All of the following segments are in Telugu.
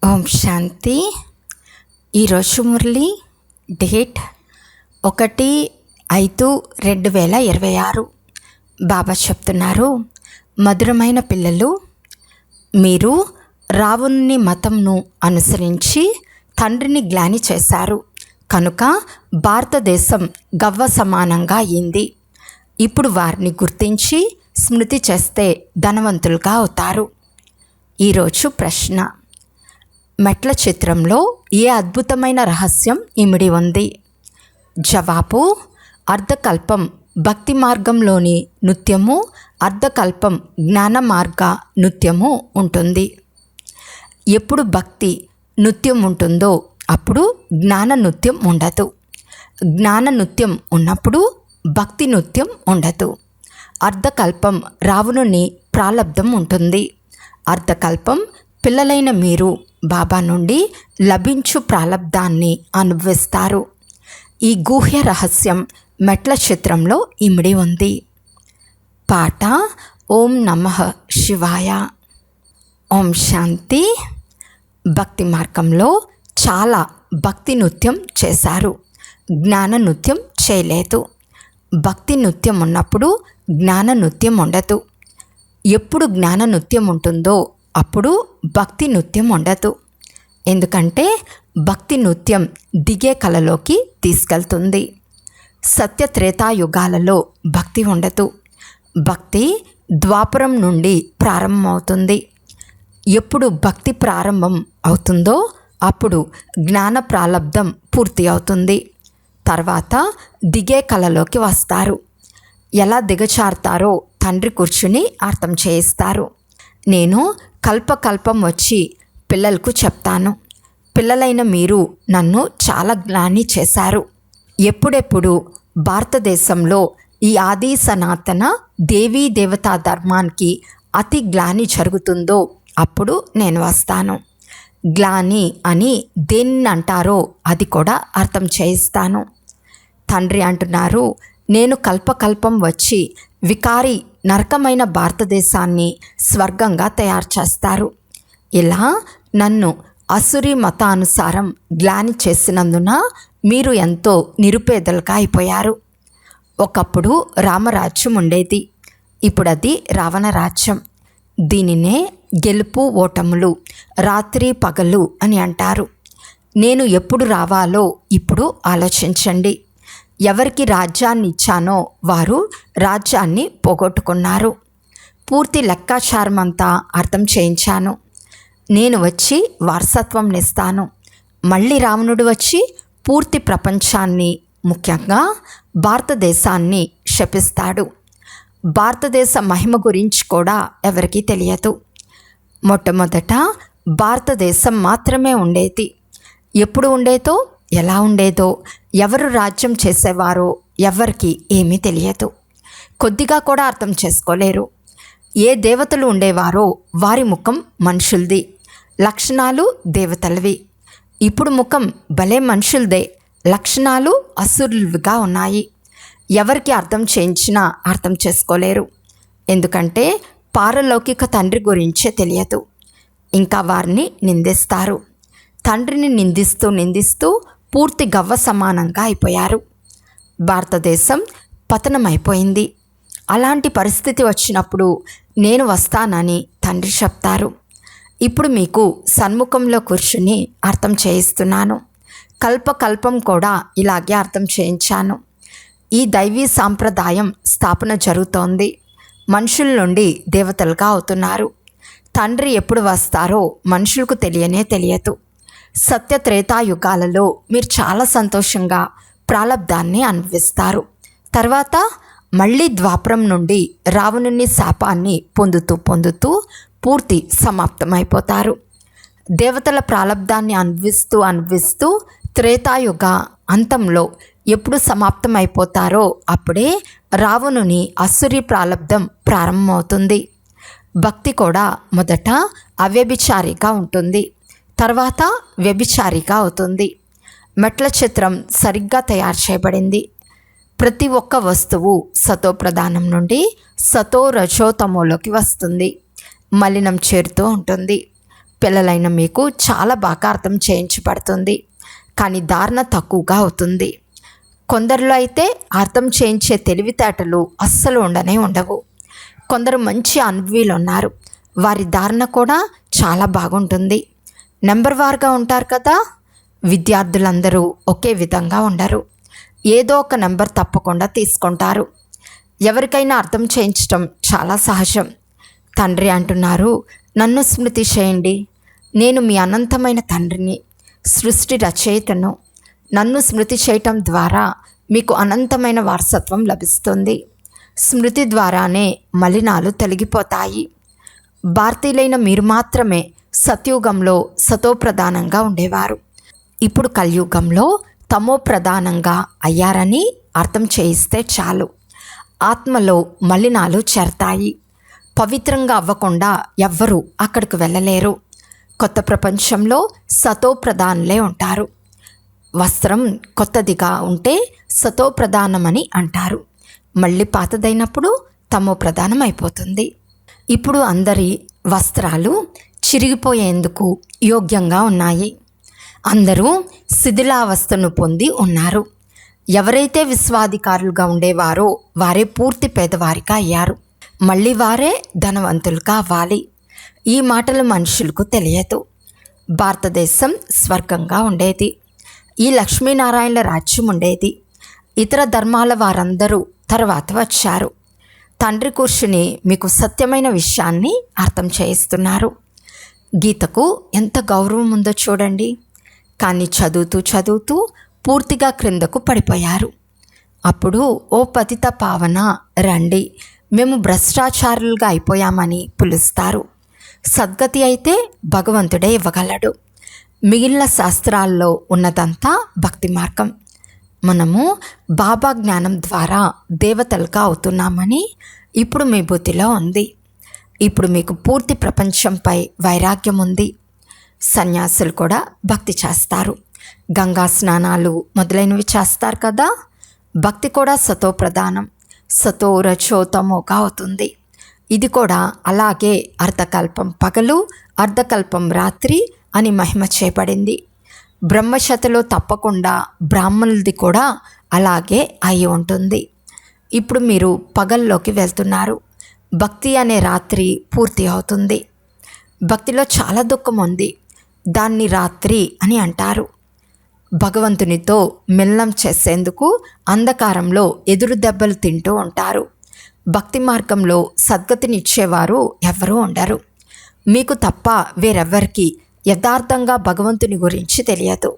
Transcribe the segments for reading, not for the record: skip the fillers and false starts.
ఓం శాంతి. ఈరోజు మురళి డేట్ 1/5/2026. బాబా చెప్తున్నారు, మధురమైన పిల్లలు, మీరు రావణుని మతంను అనుసరించి తండ్రిని గ్లాని చేశారు కనుక భారతదేశం గవ్వ సమానంగా అయింది. ఇప్పుడు వారిని గుర్తించి స్మృతి చేస్తే ధనవంతులుగా అవుతారు. ఈరోజు ప్రశ్న: మెట్ల చిత్రంలో ఏ అద్భుతమైన రహస్యం ఇమిడి ఉంది? జవాబు: అర్ధకల్పం భక్తి మార్గంలోని నృత్యము, అర్ధకల్పం జ్ఞాన మార్గ నృత్యము ఉంటుంది. ఎప్పుడు భక్తి నృత్యం ఉంటుందో అప్పుడు జ్ఞాన నృత్యం ఉండదు. జ్ఞాన నృత్యం ఉన్నప్పుడు భక్తి నృత్యం ఉండదు. అర్ధకల్పం రావణుని ప్రాలబ్ధం ఉంటుంది. అర్ధకల్పం పిల్లలైన మీరు బాబా నుండి లభించు ప్రాలబ్ధాన్ని అనుభవిస్తారు. ఈ గుహ్య రహస్యం మెట్ల చిత్రంలో ఇమిడి ఉంది. పాట: ఓం నమః శివాయ. ఓం శాంతి. భక్తి మార్గంలో చాలా భక్తి నృత్యం చేశారు, జ్ఞాన నృత్యం చేయలేదు. భక్తి నృత్యం ఉన్నప్పుడు జ్ఞాన నృత్యం ఉండదు. ఎప్పుడు జ్ఞాన నృత్యం ఉంటుందో అప్పుడు భక్తి నృత్యం ఉండదు. ఎందుకంటే భక్తి నృత్యం దిగే కళలోకి తీసుకెళ్తుంది. సత్యత్రేతాయుగాలలో భక్తి ఉండదు. భక్తి ద్వాపరం నుండి ప్రారంభమవుతుంది. ఎప్పుడు భక్తి ప్రారంభం అవుతుందో అప్పుడు జ్ఞాన ప్రాలబ్ధం పూర్తి అవుతుంది. తర్వాత దిగే కళలోకి వస్తారు. ఎలా దిగచారుతారో తండ్రి కూర్చుని అర్థం చేయిస్తారు. నేను కల్పకల్పం వచ్చి పిల్లలకు చెప్తాను. పిల్లలైన మీరు నన్ను చాలా గ్లాని చేశారు. ఎప్పుడెప్పుడు భారతదేశంలో ఈ ఆది సనాతన దేవీ దేవతా ధర్మానికి అతి గ్లాని జరుగుతుందో అప్పుడు నేను వస్తాను. గ్లాని అని దేన్ని అంటారో అది కూడా అర్థం చేయిస్తాను. తండ్రి అంటున్నారు, నేను కల్పకల్పం వచ్చి వికారి నరకమైన భారతదేశాన్ని స్వర్గంగా తయారు చేస్తారు. ఇలా నన్ను అసురి మతానుసారం గ్లాని చేసినందున మీరు ఎంతో నిరుపేదలుగా అయిపోయారు. ఒకప్పుడు రామరాజ్యం ఉండేది, ఇప్పుడు అది రావణ రాజ్యం. దీనినే గెలుపు ఓటములు, రాత్రి పగలు అని అంటారు. నేను ఎప్పుడు రావాలో ఇప్పుడు ఆలోచించండి. ఎవరికి రాజ్యాన్ని ఇచ్చానో వారు రాజ్యాన్ని పోగొట్టుకున్నారు. పూర్తి లెక్కాచారమంతా అర్థం చేయించాను. నేను వచ్చి వారసత్వం ఇస్తాను. మళ్ళీ రావణుడు వచ్చి పూర్తి ప్రపంచాన్ని, ముఖ్యంగా భారతదేశాన్ని శపిస్తాడు. భారతదేశ మహిమ గురించి కూడా ఎవరికీ తెలియదు. మొట్టమొదట భారతదేశం మాత్రమే ఉండేది. ఎప్పుడు ఉండేదో, ఎలా ఉండేదో, ఎవరు రాజ్యం చేసేవారో ఎవరికి ఏమీ తెలియదు. కొద్దిగా కూడా అర్థం చేసుకోలేరు. ఏ దేవతలు ఉండేవారో వారి ముఖం మనుషులది, లక్షణాలు దేవతలవి. ఇప్పుడు ముఖం భలే మనుషులదే, లక్షణాలు అసురులుగా ఉన్నాయి. ఎవరికి అర్థం చేయించినా అర్థం చేసుకోలేరు. ఎందుకంటే పారలౌకిక తండ్రి గురించే తెలియదు. ఇంకా వారిని నిందిస్తారు. తండ్రిని నిందిస్తూ నిందిస్తూ పూర్తి గవ్వ సమానంగా అయిపోయారు. భారతదేశం పతనమైపోయింది. అలాంటి పరిస్థితి వచ్చినప్పుడు నేను వస్తానని తండ్రి చెప్తారు. ఇప్పుడు మీకు సన్ముఖంలో కూర్చుని అర్థం చేయిస్తున్నాను. కల్పకల్పం కూడా ఇలాగే అర్థం చేయించాను. ఈ దైవీ సాంప్రదాయం స్థాపన జరుగుతోంది. మనుషుల నుండి దేవతలుగా అవుతున్నారు. తండ్రి ఎప్పుడు వస్తారో మనుషులకు తెలియదు. సత్యత్రేతాయుగాలలో మీరు చాలా సంతోషంగా ప్రాలబ్ధాన్ని అనుభవిస్తారు. తర్వాత మళ్ళీ ద్వాపరం నుండి రావణుని శాపాన్ని పొందుతూ పూర్తి సమాప్తమైపోతారు. దేవతల ప్రాలబ్ధాన్ని అనుభవిస్తూ త్రేతాయుగ అంతంలో ఎప్పుడు సమాప్తమైపోతారో అప్పుడే రావణుని అసురి ప్రాలబ్ధం ప్రారంభమవుతుంది. భక్తి కూడా మొదట అవ్యభిచారిగా ఉంటుంది, తర్వాత వ్యభిచారిగా అవుతుంది. మెట్ల చిత్రం సరిగ్గా తయారు చేయబడింది. ప్రతి ఒక్క వస్తువు సతో ప్రధానం నుండి సతో రజోతమోలోకి వస్తుంది. మలినం చేరుతూ ఉంటుంది. పిల్లలైన మీకు చాలా బాగా అర్థం చేయించబడుతుంది, కానీ ధారణ తక్కువగా అవుతుంది. కొందరిలో అయితే అర్థం చేయించే తెలివితేటలు అస్సలు ఉండవు. కొందరు మంచి అనుభవీలు ఉన్నారు, వారి ధారణ కూడా చాలా బాగుంటుంది. నెంబర్ వార్గా ఉంటారు కదా. విద్యార్థులందరూ ఒకే విధంగా ఉండరు, ఏదో ఒక నెంబర్ తప్పకుండా తీసుకుంటారు. ఎవరికైనా అర్థం చేయించడం చాలా సహజం. తండ్రి అంటున్నారు, నన్ను స్మృతి చేయండి, నేను మీ అనంతమైన తండ్రిని, సృష్టి రచయితను. నన్ను స్మృతి చేయటం ద్వారా మీకు అనంతమైన వారసత్వం లభిస్తుంది. స్మృతి ద్వారానే మలినాలు తొలగిపోతాయి. భారతీయులైన మీరు మాత్రమే సత్యుగంలో సతోప్రధానంగా ఉండేవారు. ఇప్పుడు కలియుగంలో తమో ప్రధానంగా అయ్యారని అర్థం చేయిస్తే చాలు. ఆత్మలో మలినాలు చేరతాయి. పవిత్రంగా అవ్వకుండా ఎవ్వరూ అక్కడికి వెళ్ళలేరు. కొత్త ప్రపంచంలో సతోప్రధానులే ఉంటారు. వస్త్రం కొత్తదిగా ఉంటే సతోప్రధానమని అంటారు. మళ్ళీ పాతదైనప్పుడు తమో ప్రధానం అయిపోతుంది. ఇప్పుడు అందరి వస్త్రాలు చిరిగిపోయేందుకు యోగ్యంగా ఉన్నాయి. అందరూ శిథిలావస్థను పొంది ఉన్నారు. ఎవరైతే విశ్వాధికారులుగా ఉండేవారో వారే పూర్తి పేదవారిగా అయ్యారు. మళ్ళీ వారే ధనవంతులుగా అవ్వాలి. ఈ మాటలు మనుషులకు తెలియదు. భారతదేశం స్వర్గంగా ఉండేది. ఈ లక్ష్మీనారాయణల రాజ్యం ఉండేది. ఇతర ధర్మాల వారందరూ తర్వాత వచ్చారు. తండ్రి కూర్చుని మీకు సత్యమైన విషయాన్ని అర్థం చేయిస్తున్నారు. గీతకు ఎంత గౌరవం ఉందో చూడండి. కానీ చదువుతూ పూర్తిగా క్రిందకు పడిపోయారు. అప్పుడు ఓ పతిత పావన రండి, మేము భ్రష్టాచారులుగా అయిపోయామని పిలుస్తారు. సద్గతి అయితే భగవంతుడే ఇవ్వగలడు. మిగిలిన శాస్త్రాల్లో ఉన్నదంతా భక్తి మార్గం. మనము బాబా జ్ఞానం ద్వారా దేవతలుగా అవుతున్నామని ఇప్పుడు మీ బుద్ధిలో ఉంది. ఇప్పుడు మీకు పూర్తి ప్రపంచంపై వైరాగ్యం ఉంది. సన్యాసులు కూడా భక్తి చేస్తారు, గంగా స్నానాలు మొదలైనవి చేస్తారు కదా. భక్తి కూడా సతో ప్రధానం, సతో రజో తమోగా అవుతుంది. ఇది కూడా అలాగే అర్ధకల్పం పగలు, అర్ధకల్పం రాత్రి అని మహిమ చేయబడింది. బ్రహ్మశతిలో తప్పకుండా బ్రాహ్మణులది కూడా అలాగే అయి ఉంటుంది. ఇప్పుడు మీరు పగల్లోకి వెళ్తున్నారు. భక్తి అనే రాత్రి పూర్తి అవుతుంది. భక్తిలో చాలా దుఃఖం ఉంది, దాన్ని రాత్రి అని అంటారు. భగవంతునితో మిలనం చేసేందుకు అంధకారంలో ఎదురు దెబ్బలు తింటూ ఉంటారు. భక్తి మార్గంలో సద్గతినిచ్చేవారు ఎవరూ ఉండరు. మీకు తప్ప వేరెవ్వరికి యథార్థంగా భగవంతుని గురించి తెలియదు.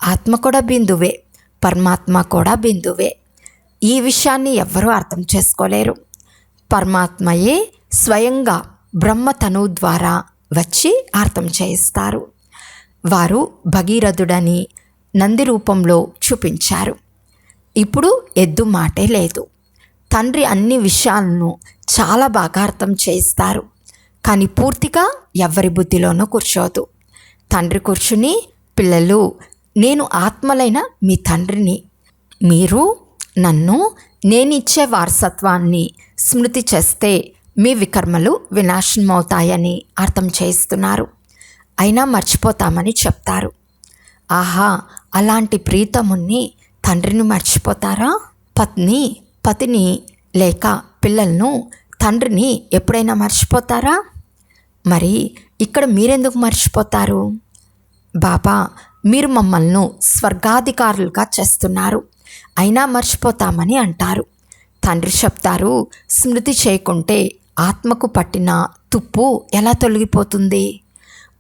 ఆత్మ కూడా బిందువే, పరమాత్మ కూడా బిందువే. ఈ విషయాన్ని ఎవ్వరూ అర్థం చేసుకోలేరు. పరమాత్మయే స్వయంగా బ్రహ్మతను ద్వారా వచ్చి అర్థం చేయిస్తారు. వారు భగీరథుడని నంది రూపంలో చూపించారు. ఇప్పుడు ఎద్దు మాటే లేదు. తండ్రి అన్ని విషయాలను చాలా బాగా అర్థం చేయిస్తారు, కానీ పూర్తిగా ఎవరి బుద్ధిలోనూ కూర్చోదు. తండ్రి కూర్చుని, పిల్లలు, నేను ఆత్మలైన మీ తండ్రిని, మీరు నన్ను నేనిచ్చే వారసత్వాన్ని స్మృతి చేస్తే మీ వికర్మలు వినాశనమవుతాయని అర్థం చేయిస్తున్నారు. అయినా మర్చిపోతామని చెప్తారు. ఆహా, అలాంటి ప్రీతముని తండ్రిని మర్చిపోతారా? పతిని లేక పిల్లలను, తండ్రిని ఎప్పుడైనా మర్చిపోతారా? మరి ఇక్కడ మీరెందుకు మర్చిపోతారు? బాబా, మీరు మమ్మల్ని స్వర్గాధికారులుగా చేస్తున్నారు, అయినా మర్చిపోతామని అంటారు. తండ్రి చెప్తారు, స్మృతి చేయకుంటే ఆత్మకు పట్టిన తుప్పు ఎలా తొలగిపోతుంది?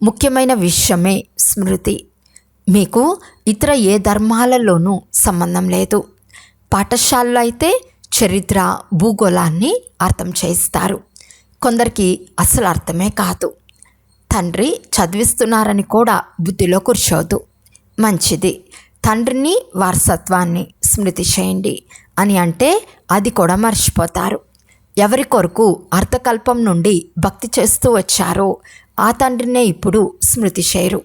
ముఖ్యమైన విషయమే స్మృతి. మీకు ఇతర ఏ ధర్మాలలోనూ సంబంధం లేదు. పాఠశాలలో అయితే చరిత్ర, భూగోళాన్ని అర్థం చేయిస్తారు. కొందరికి అసలు అర్థమే కాదు. తండ్రి చదివిస్తున్నారని కూడా బుద్ధిలో కూర్చోదు. మంచిది, తండ్రిని వారసత్వాన్ని స్మృతి చేయండి అని అంటే అది కూడా మర్చిపోతారు. ఎవరి కొరకు అర్థకల్పం నుండి భక్తి చేస్తూ వచ్చారో ఆ తండ్రినే ఇప్పుడు స్మృతి చేయరు.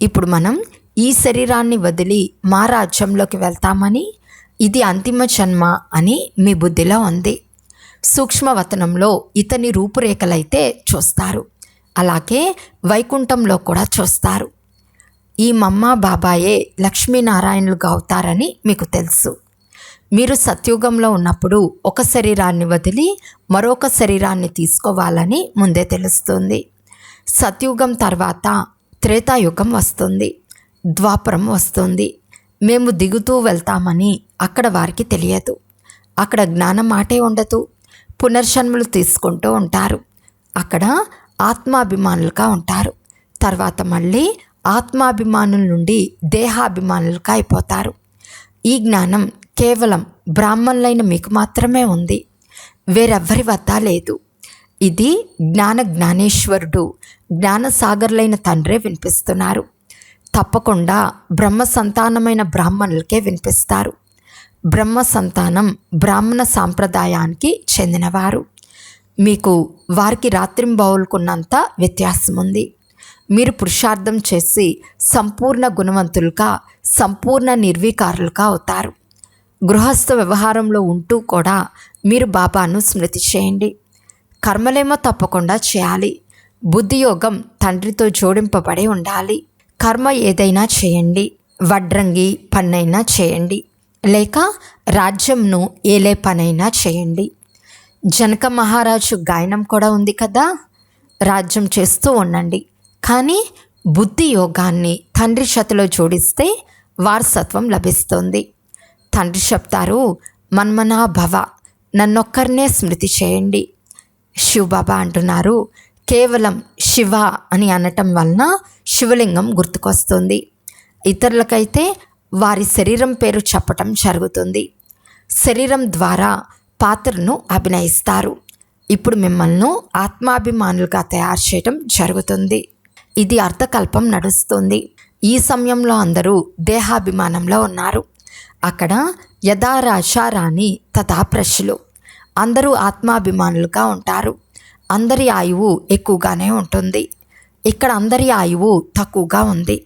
ఇప్పుడు మనం ఈ శరీరాన్ని వదిలి మా రాజ్యంలోకి వెళ్తామని, ఇది అంతిమ జన్మ అని మీ బుద్ధిలో ఉంది. సూక్ష్మవతనంలో ఇతని రూపురేఖలైతే చూస్తారు. అలాగే వైకుంఠంలో కూడా చూస్తారు. ఈ మమ్మ బాబాయే లక్ష్మీనారాయణులుగా అవుతారని మీకు తెలుసు. మీరు సత్యుగంలో ఉన్నప్పుడు ఒక శరీరాన్ని వదిలి మరొక శరీరాన్ని తీసుకోవాలని ముందే తెలుస్తుంది. సత్యుగం తర్వాత త్రేతాయుగం వస్తుంది, ద్వాపరం వస్తుంది. మేము దిగుతూ వెళ్తామని అక్కడ వారికి తెలియదు. అక్కడ జ్ఞానం మాటే ఉండదు. పునర్జన్మలు తీసుకుంటూ ఉంటారు. అక్కడ ఆత్మాభిమానులుగా ఉంటారు. తర్వాత మళ్ళీ ఆత్మాభిమానుల నుండి దేహాభిమానులుగా అయిపోతారు. ఈ జ్ఞానం కేవలం బ్రాహ్మణులైన మీకు మాత్రమే ఉంది, వేరెవ్వరి వద్ద లేదు. ఇది జ్ఞానేశ్వరుడు జ్ఞానసాగర్లైన తండ్రే వినిపిస్తున్నారు. తప్పకుండా బ్రహ్మ సంతానమైన బ్రాహ్మణులకే వినిపిస్తారు. బ్రహ్మ సంతానం బ్రాహ్మణ సాంప్రదాయానికి చెందినవారు. మీకు వారికి రాత్రింబవలుకున్నంత వ్యత్యాసం ఉంది. మీరు పురుషార్థం చేసి సంపూర్ణ గుణవంతులుగా, సంపూర్ణ నిర్వీకారులుగా అవుతారు. గృహస్థ వ్యవహారంలో ఉంటూ కూడా మీరు బాబాను స్మృతి చేయండి. కర్మలేమో తప్పకుండా చేయాలి. బుద్ధియోగం తండ్రితో జోడింపబడి ఉండాలి. కర్మ ఏదైనా చేయండి, వడ్రంగి పనైనా చేయండి, లేక రాజ్యంను ఏలే పనైనా చేయండి. జనక మహారాజు గాయనం కూడా ఉంది కదా, రాజ్యం చేస్తూ ఉండండి, కానీ బుద్ధి యోగాన్ని తండ్రి చేతిలో జోడిస్తే వారసత్వం లభిస్తుంది. తండ్రి చెప్తారు, మన్మనా భవ, నన్నొక్కరినే స్మృతి చేయండి. శివబాబా అంటున్నారు, కేవలం శివ అని అనటం వలన శివలింగం గుర్తుకొస్తుంది. ఇతరులకైతే వారి శరీరం పేరు చెప్పటం జరుగుతుంది. శరీరం ద్వారా పాత్రను అభినయిస్తారు. ఇప్పుడు మిమ్మల్ని ఆత్మాభిమానులుగా తయారు చేయడం జరుగుతుంది. ఇది అర్థకల్పం నడుస్తుంది. ఈ సమయంలో అందరూ దేహాభిమానంలో ఉన్నారు. అక్కడ యథా రాజా రాణి తథా ప్రజలు అందరూ ఆత్మాభిమానులుగా ఉంటారు. అందరి ఆయువు ఎక్కువగానే ఉంటుంది. ఇక్కడ అందరి ఆయువు తక్కువగా ఉంది.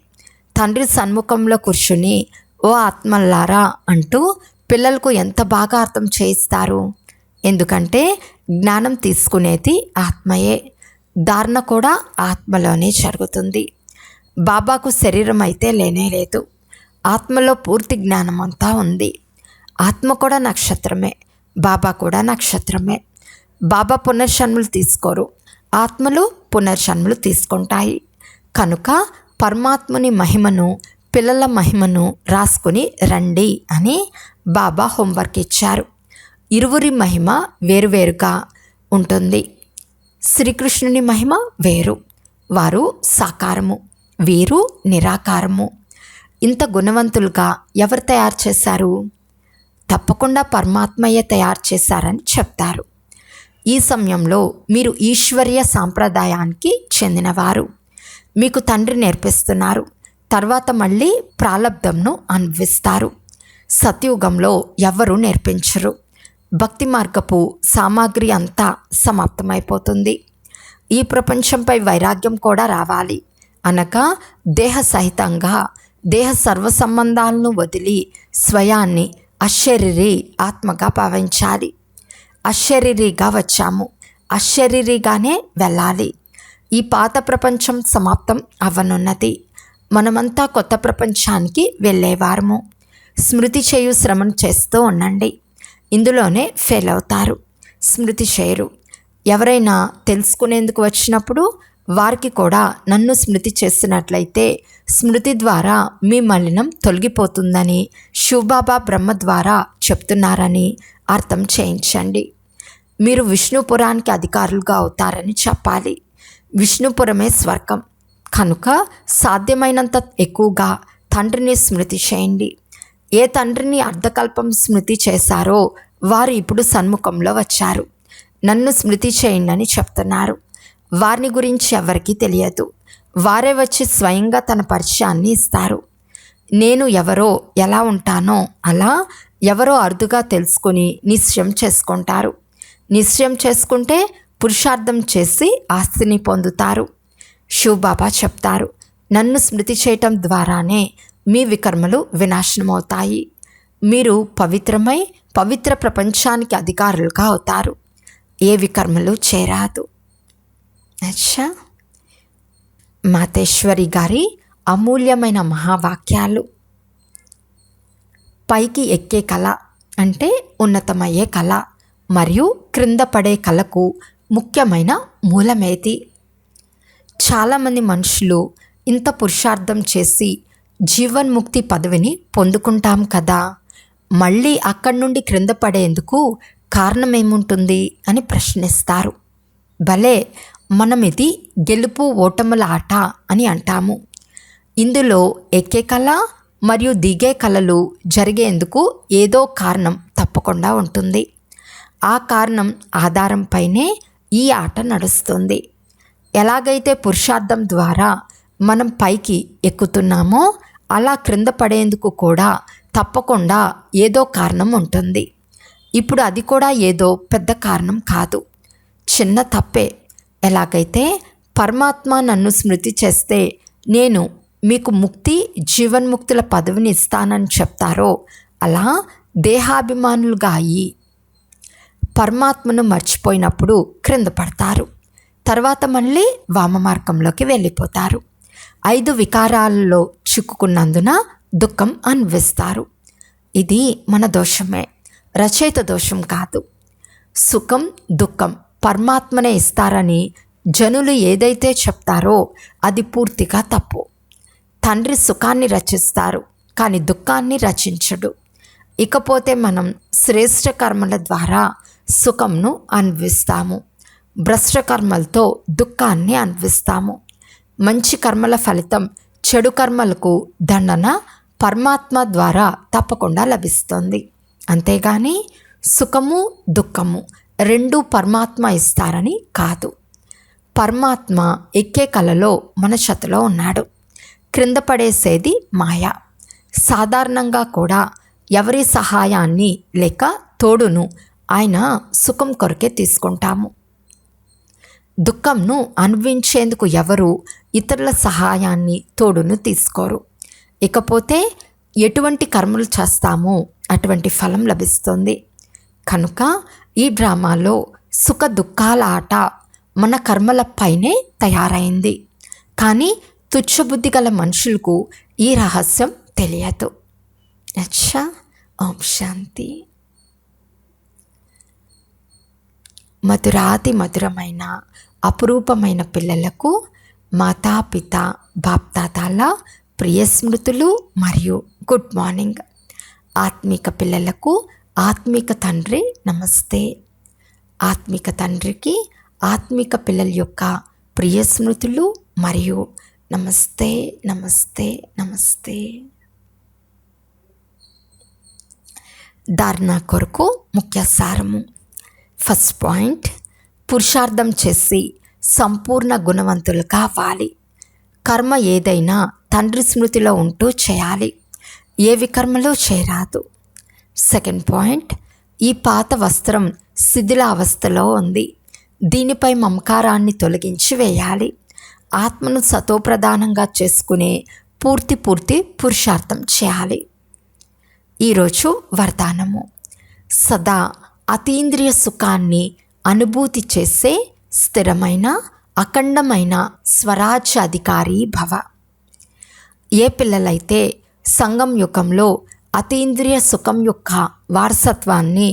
తండ్రి సన్ముఖంలో కూర్చుని ఓ ఆత్మల్లారా అంటూ పిల్లలకు ఎంత బాగా అర్థం చేయిస్తారు. ఎందుకంటే జ్ఞానం తీసుకునేది ఆత్మయే, ధారణ కూడా ఆత్మలోనే జరుగుతుంది. బాబాకు శరీరం అయితే లేనే లేదు. ఆత్మలో పూర్తి జ్ఞానం అంతా ఉంది. ఆత్మ కూడా నక్షత్రమే, బాబా కూడా నక్షత్రమే. బాబా పునర్జన్మలు తీసుకోరు, ఆత్మలు పునర్జన్మలు తీసుకుంటాయి. కనుక పరమాత్మని మహిమను, పిల్లల మహిమను రాసుకుని రండి అని బాబా హోంవర్క్ ఇచ్చారు. ఇరువురి మహిమ వేరువేరుగా ఉంటుంది. శ్రీకృష్ణుని మహిమ వేరు, వారు సాకారము, వీరు నిరాకారము. ఇంత గుణవంతులుగా ఎవరు తయారు చేశారు? తప్పకుండా పరమాత్మయే తయారు చేశారని చెప్తారు. ఈ సమయంలో మీరు ఈశ్వర్య సాంప్రదాయానికి చెందినవారు. మీకు తండ్రి నేర్పిస్తున్నారు. తర్వాత మళ్ళీ ప్రాలబ్ధంను అనుభవిస్తారు. సత్యుగంలో ఎవ్వరూ నేర్పించరు. భక్తి మార్గపు సామాగ్రి అంతా సమాప్తమైపోతుంది. ఈ ప్రపంచంపై వైరాగ్యం కూడా రావాలి. అనగా దేహ సహితంగా దేహ సర్వ సంబంధాలను వదిలి స్వయాన్ని అశరీరి ఆత్మగా భావించాలి. అశరీరిగా వచ్చాము, అశరీరిగానే వెళ్ళాలి. ఈ పాత ప్రపంచం సమాప్తం అవ్వనున్నది. మనమంతా కొత్త ప్రపంచానికి వెళ్ళేవారము. స్మృతి చేయు శ్రమను చేస్తూ ఉండండి. ఇందులోనే ఫెయిల్ అవుతారు, స్మృతి చేయరు. ఎవరైనా తెలుసుకునేందుకు వచ్చినప్పుడు వారికి కూడా నన్ను స్మృతి చేస్తున్నట్లయితే స్మృతి ద్వారా మీ మలినం తొలగిపోతుందని శివబాబా బ్రహ్మ ద్వారా చెప్తున్నారని అర్థం చేయించండి. మీరు విష్ణుపురానికి అధికారులుగా అవుతారని చెప్పాలి. విష్ణుపురమే స్వర్గం. కనుక సాధ్యమైనంత ఎక్కువగా తండ్రిని స్మృతి చేయండి. ఏ తండ్రిని అర్ధకల్పం స్మృతి చేశారో వారు ఇప్పుడు సన్ముఖంలో వచ్చారు. నన్ను స్మృతి చేయండి అని చెప్తున్నారు. వారిని గురించి ఎవరికీ తెలియదు. వారే వచ్చి స్వయంగా తన పరిచయాన్ని ఇస్తారు. నేను ఎవరో, ఎలా ఉంటానో అలా ఎవరో అరుదుగా తెలుసుకుని నిశ్చయం చేసుకుంటారు. నిశ్చయం చేసుకుంటే పురుషార్థం చేసి ఆస్తిని పొందుతారు. శివబాబా చెప్తారు, నన్ను స్మృతి చేయటం ద్వారానే మీ వికర్మలు వినాశనమవుతాయి. మీరు పవిత్రమై పవిత్ర ప్రపంచానికి అధికారులుగా అవుతారు. ఏ వికర్మలు చేరాదు. అచ్చా, మాతేశ్వరి గారి అమూల్యమైన మహావాక్యాలు. పైకి ఎక్కే కళ అంటే ఉన్నతమయ్యే కళ, మరియు క్రింద పడే కళకు ముఖ్యమైన మూలమేది. చాలామంది మనుషులు ఇంత పురుషార్థం చేసి జీవన్ముక్తి పదవిని పొందుకుంటాం కదా, మళ్ళీ అక్కడి నుండి క్రింద పడేందుకు కారణమేముంటుంది అని ప్రశ్నిస్తారు. భలే, మనం ఇది గెలుపు ఓటముల ఆట అని అంటాము. ఇందులో ఎక్కే కళ మరియు దిగే కళలు జరిగేందుకు ఏదో కారణం తప్పకుండా ఉంటుంది. ఆ కారణం ఆధారంపైనే ఈ ఆట నడుస్తుంది. ఎలాగైతే పురుషార్థం ద్వారా మనం పైకి ఎక్కుతున్నామో, అలా క్రింద పడేందుకు కూడా తప్పకుండా ఏదో కారణం ఉంటుంది. ఇప్పుడు అది కూడా ఏదో పెద్ద కారణం కాదు, చిన్న తప్పే. ఎలాగైతే పరమాత్మ నన్ను స్మృతి చేస్తే నేను మీకు ముక్తి, జీవన్ముక్తుల పదవిని ఇస్తానని చెప్తారో, అలా దేహాభిమానులుగా అయ్యి పరమాత్మను మర్చిపోయినప్పుడు క్రింద పడతారు. తర్వాత మళ్ళీ వామ మార్గంలోకి వెళ్ళిపోతారు. 5 వికారాలలో చిక్కుకున్నందున దుఃఖం అనుభవిస్తారు. ఇది మన దోషమే, రచయిత దోషం కాదు. సుఖం, దుఃఖం పరమాత్మనే ఇస్తారని జనులు ఏదైతే చెప్తారో అది పూర్తిగా తప్పు. తండ్రి సుఖాన్ని రచిస్తారు, కానీ దుఃఖాన్ని రచించడు. ఇకపోతే మనం శ్రేష్ఠ కర్మల ద్వారా సుఖంను అనుభవిస్తాము, భ్రష్ట కర్మలతో దుఃఖాన్ని అనుభవిస్తాము. మంచి కర్మల ఫలితం చెడు కర్మలకు దండన పరమాత్మ ద్వారా తప్పకుండా లభిస్తుంది. అంతేగాని సుఖము, దుఃఖము రెండూ పరమాత్మ ఇస్తారని కాదు. పరమాత్మ ఎక్కే కళలో మన చేతిలో ఉన్నాడు, క్రింద పడేసేది మాయ. సాధారణంగా కూడా ఎవరి సహాయాన్ని లేక తోడును ఆయన సుఖం కొరకే తీసుకుంటాము. దుఃఖంను అనుభవించేందుకు ఎవరు ఇతరుల సహాయాన్ని, తోడును తీసుకోరు. ఇకపోతే ఎటువంటి కర్మలు చేస్తామో అటువంటి ఫలం లభిస్తుంది. కనుక ఈ డ్రామాలో సుఖ దుఃఖాల ఆట మన కర్మలపైనే తయారైంది. కానీ తుచ్చబుద్ధి గల మనుషులకు ఈ రహస్యం తెలియదు. అచ్చా, ఓం శాంతి. మధురాతి మధురమైన అపురూపమైన పిల్లలకు మాతాపిత బాప్దాదాల ప్రియ స్మృతులు మరియు గుడ్ మార్నింగ్. ఆత్మిక పిల్లలకు ఆత్మిక తండ్రి నమస్తే. ఆత్మిక తండ్రికి ఆత్మిక పిల్లల యొక్క ప్రియ స్మృతులు మరియు నమస్తే, నమస్తే, నమస్తే. ధారణ కొరకు ముఖ్య సారము. ఫస్ట్ పాయింట్, పురుషార్థం చేసి సంపూర్ణ గుణవంతులుగా అవ్వాలి. కర్మ ఏదైనా తండ్రి స్మృతిలో ఉంటూ చేయాలి, ఏ వికర్మలు చేయరాదు. సెకండ్ పాయింట్, ఈ పాత వస్త్రం శిథిల అవస్థలో ఉంది, దీనిపై మమకారాన్ని తొలగించి వేయాలి. ఆత్మను సతోప్రధానంగా చేసుకునే పూర్తి పురుషార్థం చేయాలి. ఈరోజు వరదానము. సదా అతీంద్రియ సుఖాన్ని అనుభూతి చేసే స్థిరమైన అఖండమైన స్వరాజ్య అధికారి భవ. ఏ పిల్లలైతే సంగం యుగంలో అతీంద్రియ సుఖం యొక్క వారసత్వాన్ని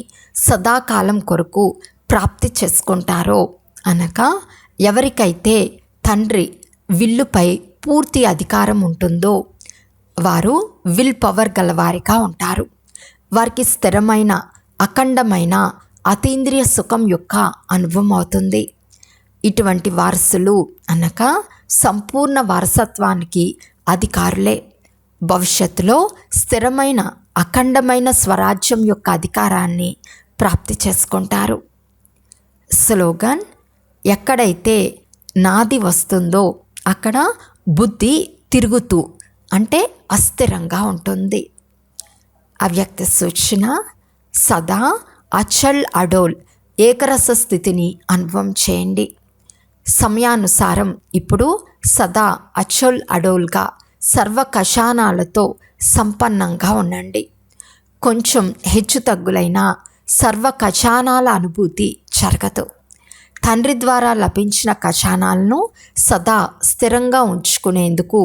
సదాకాలం కొరకు ప్రాప్తి చేసుకుంటారో, అనగా ఎవరికైతే తండ్రి విల్లుపై పూర్తి అధికారం ఉంటుందో వారు విల్ పవర్ గలవారిగా ఉంటారు. వారికి స్థిరమైన అఖండమైన అతీంద్రియ సుఖం యొక్క అనుభవం అవుతుంది. ఇటువంటి వారసులు అనగా సంపూర్ణ వారసత్వానికి అధికారులే. భవిష్యత్తులో స్థిరమైన అఖండమైన స్వరాజ్యం యొక్క అధికారాన్ని ప్రాప్తి చేసుకుంటారు. స్లోగన్: ఎక్కడైతే నాది వస్తుందో అక్కడ బుద్ధి తిరుగుతూ అంటే అస్థిరంగా ఉంటుంది. అవ్యక్త సూచన: సదా అచల్ అడోల్ ఏకరస స్థితిని అనుభవం చేయండి. సమయానుసారం ఇప్పుడు సదా అచల్ అడోల్గా సర్వ కషానాలతో సంపన్నంగా ఉండండి. కొంచెం హెచ్చు తగ్గులైన సర్వ కషానాల అనుభూతి జరగదు. తండ్రి ద్వారా లభించిన ఖజానాలను సదా స్థిరంగా ఉంచుకునేందుకు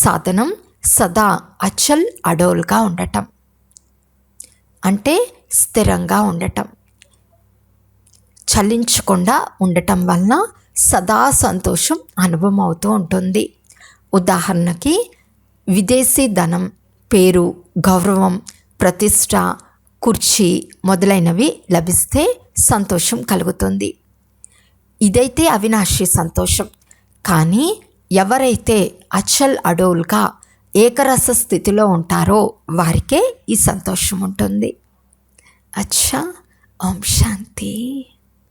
సాధనం సదా అచల్ అడోల్గా ఉండటం, అంటే స్థిరంగా ఉండటం, చలించకుండా ఉండటం వలన సదా సంతోషం అనుభవం అవుతూ ఉంటుంది. ఉదాహరణకి విదేశీ ధనం, పేరు, గౌరవం, ప్రతిష్ట, కుర్చీ మొదలైనవి లభిస్తే సంతోషం కలుగుతుంది. ఇదైతే అవినాశి సంతోషం. కానీ ఎవరైతే అచల్ అడోల్గా ఏకరస స్థితిలో ఉంటారో వారికే ఈ సంతోషం ఉంటుంది. అచ్చా, ఓం శాంతి.